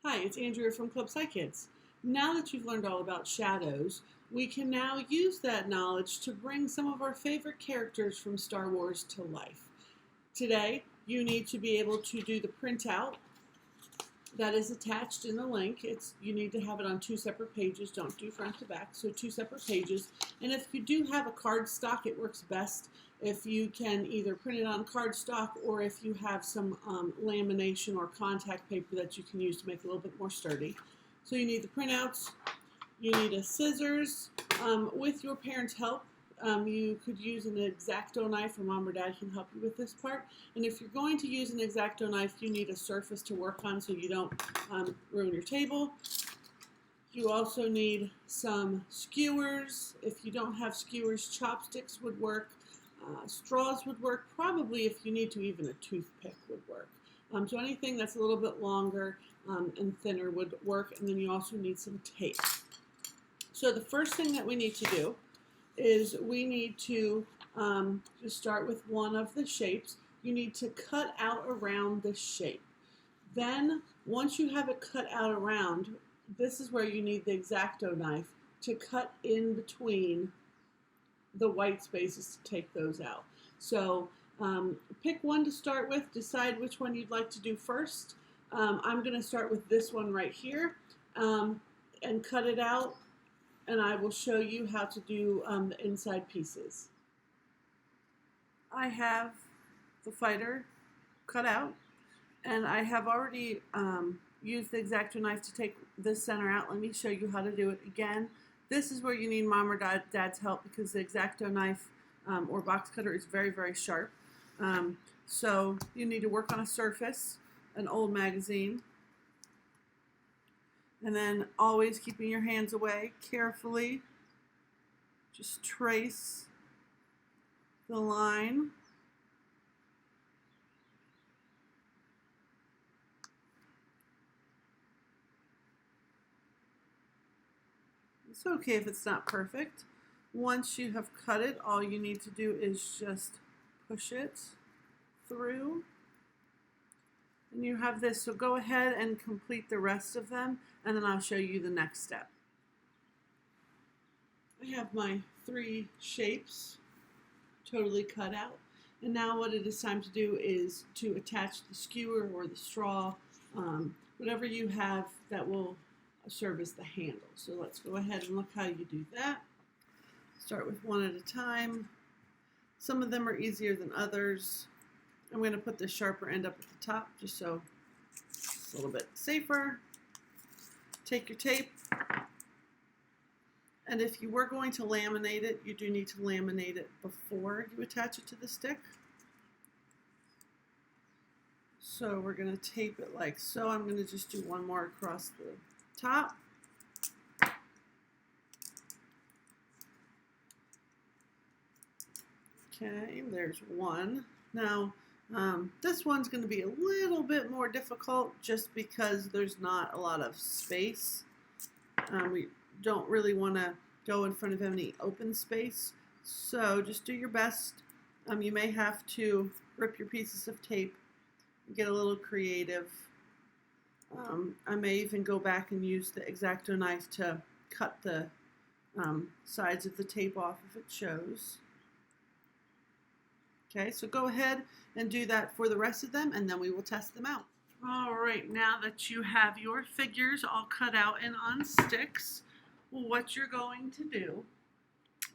Hi, it's Andrea from Club SciKidz. Now that you've learned all about shadows, we can now use that knowledge to bring some of our favorite characters from Star Wars to life. Today, you need to be able to do the printout that is attached in the link. You need to have it on two separate pages. Don't do front to back, so two separate pages. And if you do have a cardstock, it works best if you can either print it on cardstock or if you have some lamination or contact paper that you can use to make it a little bit more sturdy. So you need the printouts, you need a scissors. With your parents' help, you could use an X-Acto knife, or mom or dad can help you with this part. And if you're going to use an X-Acto knife, you need a surface to work on so you don't ruin your table. You also need some skewers. If you don't have skewers, chopsticks would work. Straws would work. Probably, if you need to, even a toothpick would work. So anything that's a little bit longer and thinner would work. And then you also need some tape. So the first thing that we need to do is we need to just start with one of the shapes. You need to cut out around the shape. Then, once you have it cut out around, this is where you need the X-Acto knife to cut in between the white spaces to take those out. So pick one to start with, decide which one you'd like to do first. I'm going to start with this one right here and cut it out, and I will show you how to do the inside pieces. I have the fighter cut out, and I have already used the X-Acto knife to take this center out. Let me show you how to do it again. This is where you need mom or dad's help because the X-Acto knife or box cutter is very, very sharp. So you need to work on a surface, an old magazine, and then always keeping your hands away, carefully just trace the line. It's okay if it's not perfect. Once you have cut it, all you need to do is just push it through. And you have this, so go ahead and complete the rest of them, and then I'll show you the next step. I have my three shapes totally cut out, and now what it is time to do is to attach the skewer or the straw, whatever you have that will serve as the handle. So let's go ahead and look how you do that. Start with one at a time. Some of them are easier than others. I'm going to put the sharper end up at the top just so it's a little bit safer. Take your tape, and if you were going to laminate it, you do need to laminate it before you attach it to the stick. So we're going to tape it like so. I'm going to just do one more across the top. Okay, there's one. Now, this one's going to be a little bit more difficult just because there's not a lot of space. We don't really want to go in front of any open space, so just do your best. You may have to rip your pieces of tape and get a little creative. I may even go back and use the X-Acto knife to cut the sides of the tape off if it shows. Okay, so go ahead and do that for the rest of them, and then we will test them out. All right, now that you have your figures all cut out and on sticks, what you're going to do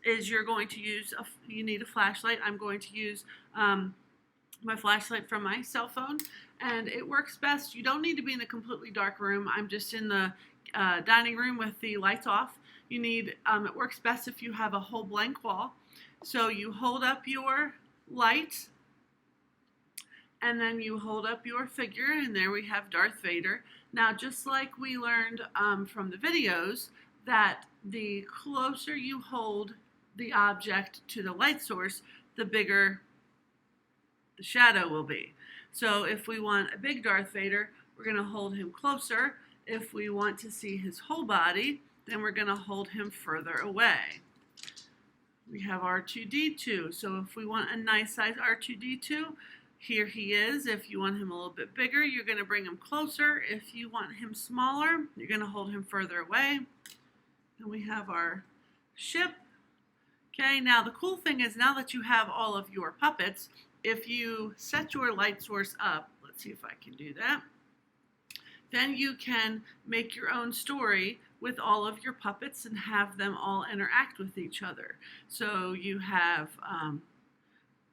is you're going to use, you need a flashlight. I'm going to use my flashlight from my cell phone, and it works best. You don't need to be in a completely dark room. I'm just in the dining room with the lights off. You need, it works best if you have a whole blank wall. So you hold up your light, and then you hold up your figure, and there we have Darth Vader. Now, just like we learned from the videos, that the closer you hold the object to the light source, the bigger the shadow will be. So if we want a big Darth Vader, we're going to hold him closer. If we want to see his whole body, then we're going to hold him further away. We have R2-D2, so if we want a nice size R2-D2, Here he is. If you want him a little bit bigger, you're going to bring him closer. If you want him smaller, you're going to hold him further away. And we have our ship. Okay, now the cool thing is now that you have all of your puppets, if you set your light source up, let's see if I can do that, then you can make your own story with all of your puppets and have them all interact with each other. So you have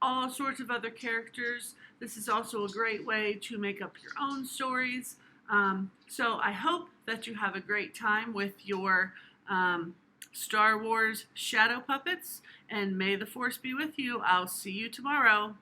all sorts of other characters. This is also a great way to make up your own stories. So I hope that you have a great time with your Star Wars shadow puppets, and may the force be with you. I'll see you tomorrow.